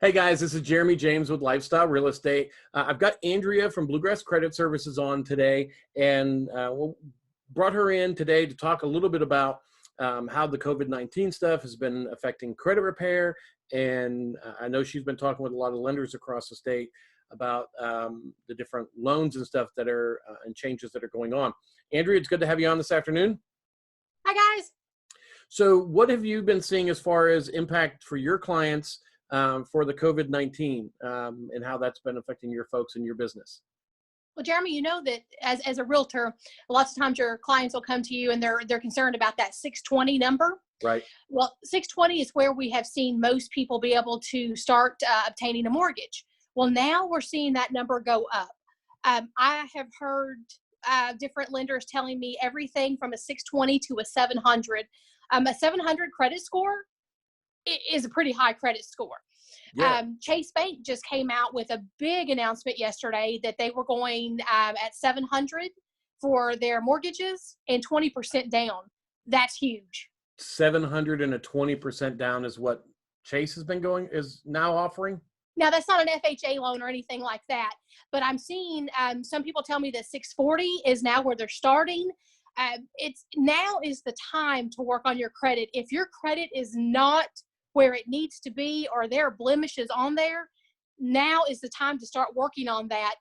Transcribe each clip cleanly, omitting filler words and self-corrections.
Hey guys, this is Jeremy James with Lifestyle Real Estate. I've got Andrea from Bluegrass Credit Services on today, and we brought her in today to talk a little bit about how the COVID-19 stuff has been affecting credit repair. And I know she's been talking with a lot of lenders across the state about the different loans and stuff that are and changes that are going on. Andrea, it's good to have you on this afternoon. Hi guys. So what have you been seeing as far as impact for your clients for the COVID-19 and how that's been affecting your folks and your business? Well, Jeremy, you know that as a realtor, lots of times your clients will come to you and they're concerned about that 620 number. Right. Well, 620 is where we have seen most people be able to start obtaining a mortgage. Well, now we're seeing that number go up. I have heard different lenders telling me everything from a 620 to a 700. A 700 credit score is a pretty high credit score. Yeah. Chase Bank just came out with a big announcement yesterday that they were going at 700 for their mortgages and 20% down. That's huge. 700 and a 20% down is what Chase is now offering. Now, that's not an FHA loan or anything like that, but I'm seeing some people tell me that 640 is now where they're starting. Now is the time to work on your credit. If your credit is not where it needs to be or there are blemishes on there, now is the time to start working on that.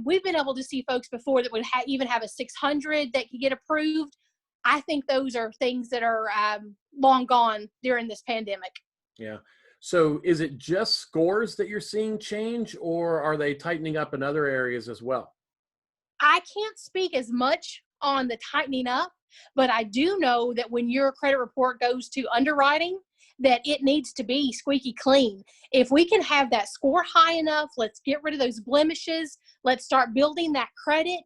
We've been able to see folks before that would even have a 600 that could get approved. I think those are things that are long gone during this pandemic. Yeah. So is it just scores that you're seeing change, or are they tightening up in other areas as well? I can't speak as much on the tightening up, but I do know that when your credit report goes to underwriting, that it needs to be squeaky clean. If we can have that score high enough, let's get rid of those blemishes. Let's start building that credit.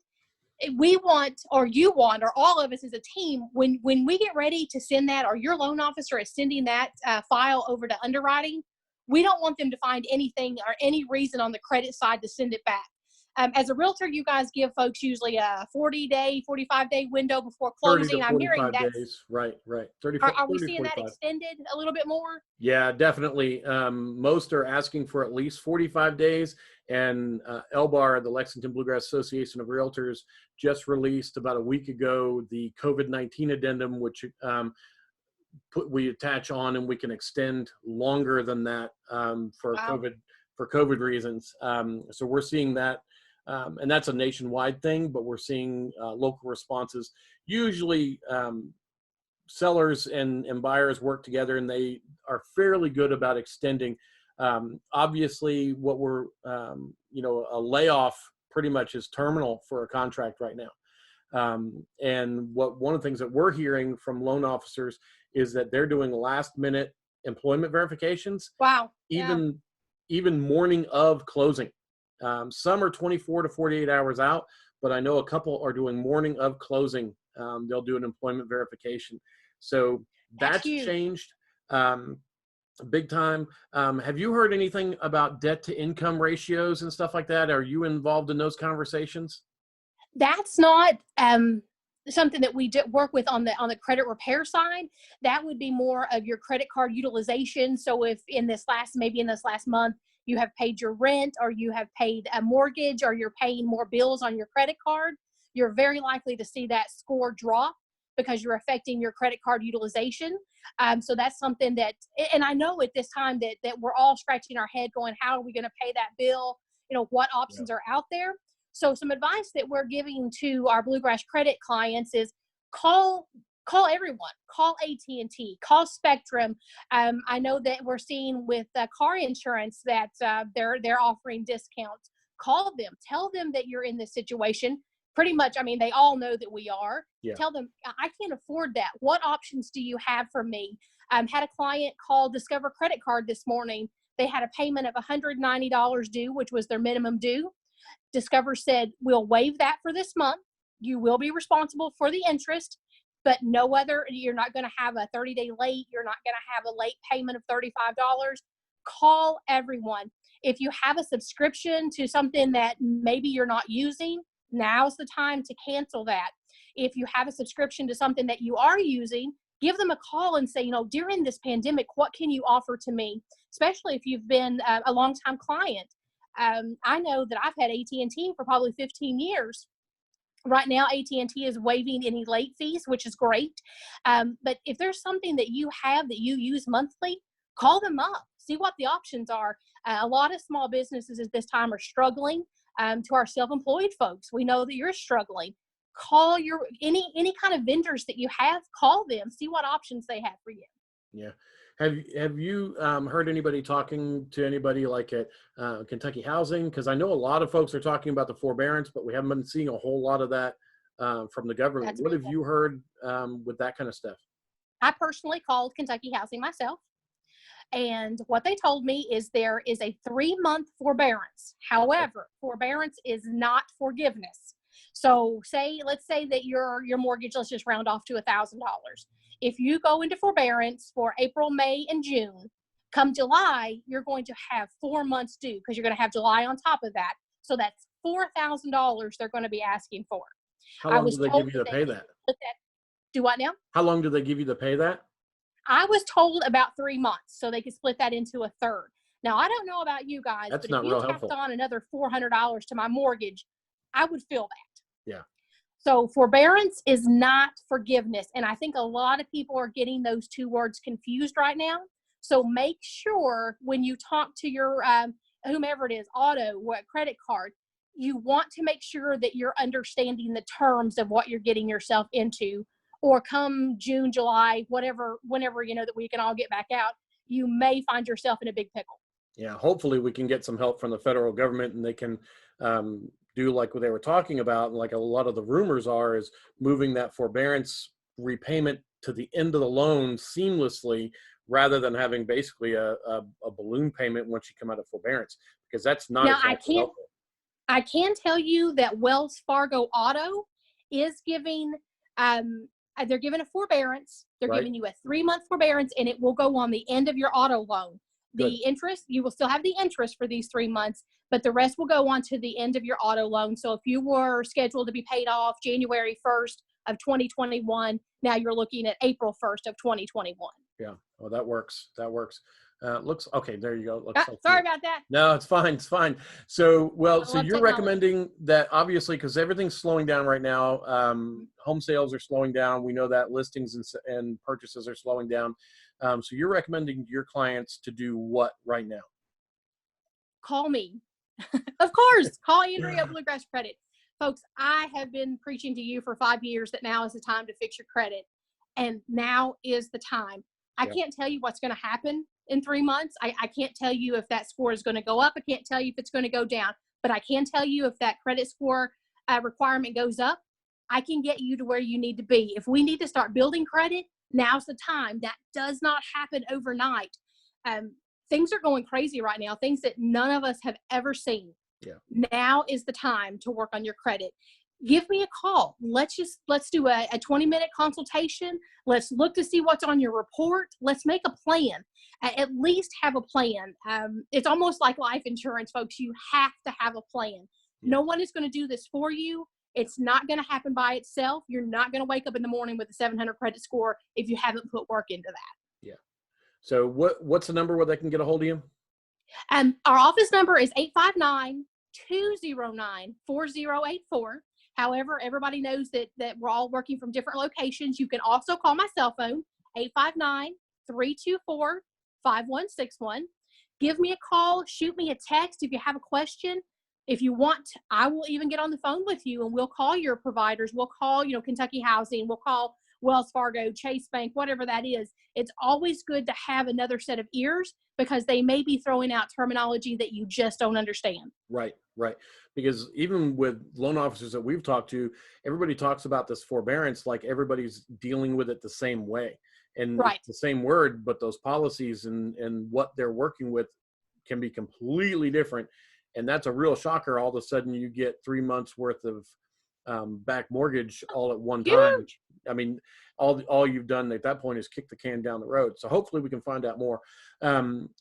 We want, or you want, or all of us as a team, when we get ready to send that, or your loan officer is sending that file over to underwriting, we don't want them to find anything or any reason on the credit side to send it back. As a realtor, you guys give folks usually a 40-day, 45-day window before closing. I'm hearing that. Right. 30, are we 30, seeing 45. that extended a little bit more? Yeah, definitely. Most are asking for at least 45 days. And LBAR, the Lexington Bluegrass Association of Realtors, just released about a week ago the COVID-19 addendum, which we attach on, and we can extend longer than that for Wow. COVID reasons. So we're seeing that. And that's a nationwide thing, but we're seeing local responses. Usually sellers and buyers work together, and they are fairly good about extending. Obviously, what we're, a layoff pretty much is terminal for a contract right now. And one of the things that we're hearing from loan officers is that they're doing last minute employment verifications. Wow. Even morning of closing. Some are 24 to 48 hours out, but I know a couple are doing morning of closing. They'll do an employment verification. So that's changed big time. Have you heard anything about debt to income ratios and stuff like that? Are you involved in those conversations? That's not something that we work with on the credit repair side. That would be more of your credit card utilization. So if in this last month, you have paid your rent, or you have paid a mortgage, or you're paying more bills on your credit card, you're very likely to see that score drop because you're affecting your credit card utilization. So that's something that, and I know at this time that we're all scratching our head going, how are we going to pay that bill? What options are out there? So some advice that we're giving to our Bluegrass credit clients is call everyone, call AT&T, call Spectrum. I know that we're seeing with car insurance that they're offering discounts. Call them, tell them that you're in this situation. Pretty much, they all know that we are. Yeah. Tell them, I can't afford that. What options do you have for me? Had a client call Discover Credit Card this morning. They had a payment of $190 due, which was their minimum due. Discover said, we'll waive that for this month. You will be responsible for the interest, but you're not going to have a 30-day late. You're not going to have a late payment of $35. Call everyone. If you have a subscription to something that maybe you're not using, now's the time to cancel that. If you have a subscription to something that you are using, give them a call and say, you know, during this pandemic, what can you offer to me? Especially if you've been a longtime client. I know that I've had AT&T for probably 15 years. Right now, AT&T is waiving any late fees, which is great. But if there's something that you have that you use monthly, call them up, see what the options are. A lot of small businesses at this time are struggling. To our self-employed folks, we know that you're struggling. Call your any kind of vendors that you have, call them, see what options they have for you. Yeah. Have you heard anybody talking to anybody like at Kentucky Housing? Because I know a lot of folks are talking about the forbearance, but we haven't been seeing a whole lot of that from the government. That's What have good. you heard with that kind of stuff? I personally called Kentucky Housing myself, and what they told me is there is a 3-month forbearance. However, forbearance is not forgiveness. So let's say that your mortgage, let's just round off to $1,000. If you go into forbearance for April, May, and June, come July, you're going to have 4 months due because you're going to have July on top of that. So that's $4,000 they're going to be asking for. How long do they give you to pay that? Do what now? How long do they give you to pay that? I was told about 3 months, so they could split that into a third. Now, I don't know about you guys, That's but not if you real tacked helpful. on another $400 to my mortgage, I would feel that. Yeah. So forbearance is not forgiveness. And I think a lot of people are getting those two words confused right now. So make sure when you talk to your whomever it is, auto, what credit card, you want to make sure that you're understanding the terms of what you're getting yourself into. Or come June, July, whatever, whenever, you know, that we can all get back out, you may find yourself in a big pickle. Yeah, hopefully we can get some help from the federal government and they can do like what they were talking about. And like a lot of the rumors are is moving that forbearance repayment to the end of the loan seamlessly rather than having basically a balloon payment once you come out of forbearance, because that's not Now, exactly helpful. I can tell you that Wells Fargo Auto is giving, they're giving a forbearance. They're Right? giving you a 3-month forbearance, and it will go on the end of your auto loan. Good. The interest, you will still have the interest for these 3 months, but the rest will go on to the end of your auto loan. So if you were scheduled to be paid off January 1st of 2021, now you're looking at April 1st of 2021. Yeah. Well, that works. That works. Looks okay. There you go. Looks like Sorry about that. No, it's fine. It's fine. So, well, I so love you're technology. recommending that obviously because everything's slowing down right now. Home sales are slowing down. We know that listings and purchases are slowing down. So you're recommending your clients to do what right now? Call me. Of course, call Andrea Bluegrass Credit. Folks, I have been preaching to you for 5 years that now is the time to fix your credit. And now is the time. I can't tell you what's going to happen in 3 months. I can't tell you if that score is going to go up. I can't tell you if it's going to go down. But I can tell you if that credit score requirement goes up, I can get you to where you need to be. If we need to start building credit, now's the time. That does not happen overnight. Things are going crazy right now, things that none of us have ever seen. Yeah. Now is the time to work on your credit. Give me a call. Let's do a 20-minute consultation. Let's look to see what's on your report. Let's make a plan. At least have a plan. It's almost like life insurance, folks. You have to have a plan. No one is going to do this for you. It's not going to happen by itself. You're not going to wake up in the morning with a 700 credit score if you haven't put work into that. Yeah. So what's the number where they can get a hold of you? Our office number is 859-209-4084. However, everybody knows that we're all working from different locations. You can also call my cell phone, 859-324-5161. Give me a call, shoot me a text if you have a question. If you want, I will even get on the phone with you and we'll call your providers. We'll call, Kentucky Housing. We'll call Wells Fargo, Chase Bank, whatever that is. It's always good to have another set of ears because they may be throwing out terminology that you just don't understand. Right. Because even with loan officers that we've talked to, everybody talks about this forbearance like everybody's dealing with it the same way. And it's the same word, but those policies and what they're working with can be completely different. And that's a real shocker. All of a sudden you get 3 months worth of back mortgage all at one time. I mean, all you've done at that point is kick the can down the road. So hopefully we can find out more.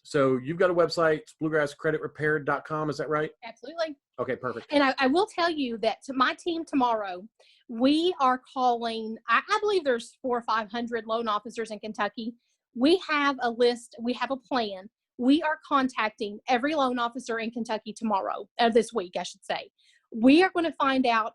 So you've got a website, it's bluegrasscreditrepair.com. Is that right? Absolutely. Okay, perfect. And I will tell you that to my team tomorrow, we are calling, I believe there's 400 or 500 loan officers in Kentucky. We have a list, we have a plan. We are contacting every loan officer in Kentucky tomorrow, this week, I should say. We are going to find out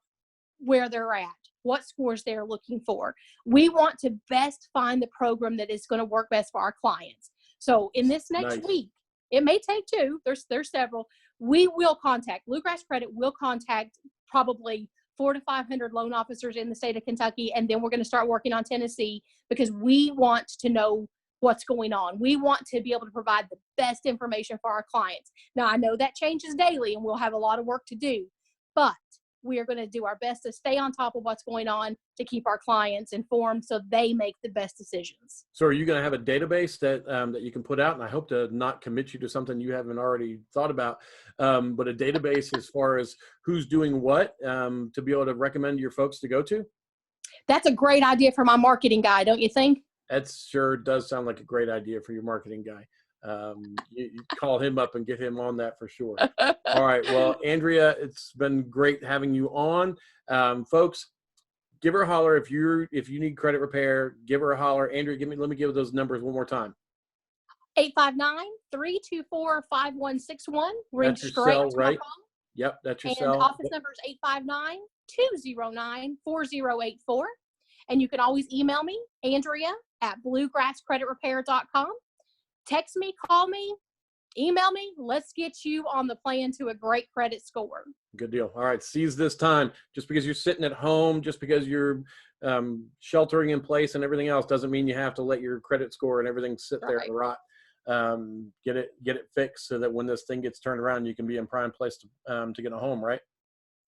where they're at, what scores they're looking for. We want to best find the program that is going to work best for our clients. So in this next week, it may take two, there's several, we will contact, Bluegrass Credit will contact probably 400 to 500 loan officers in the state of Kentucky, and then we're going to start working on Tennessee because we want to know what's going on. We want to be able to provide the best information for our clients. Now, I know that changes daily and we'll have a lot of work to do, but we are going to do our best to stay on top of what's going on to keep our clients informed so they make the best decisions. So are you going to have a database that that you can put out? And I hope to not commit you to something you haven't already thought about, but a database as far as who's doing what to be able to recommend your folks to go to? That's a great idea for my marketing guy, don't you think? That sure does sound like a great idea for your marketing guy. You call him up and get him on that for sure. All right. Well, Andrea, it's been great having you on. Folks, give her a holler if you need credit repair. Give her a holler. Andrea, let me give those numbers one more time. 859-324-5161. Ring That's your straight cell, to right? my phone. Yep, that's your And cell. office number is 859-209-4084. And you can always email me, Andrea at bluegrasscreditrepair.com. Text me, call me, email me. Let's get you on the plan to a great credit score. Good deal. All right. Seize this time. Just because you're sitting at home, just because you're sheltering in place and everything else doesn't mean you have to let your credit score and everything sit there and rot. Get it fixed so that when this thing gets turned around, you can be in prime place to get a home, right?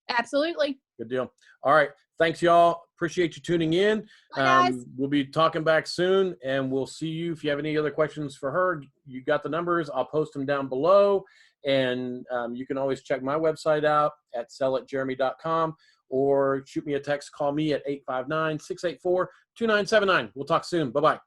Absolutely. Good deal. All right. Thanks, y'all. Appreciate you tuning in. Bye, guys. We'll be talking back soon, and we'll see you. If you have any other questions for her, you got the numbers. I'll post them down below. And you can always check my website out at sellatjeremy.com or shoot me a text. Call me at 859-684-2979. We'll talk soon. Bye-bye.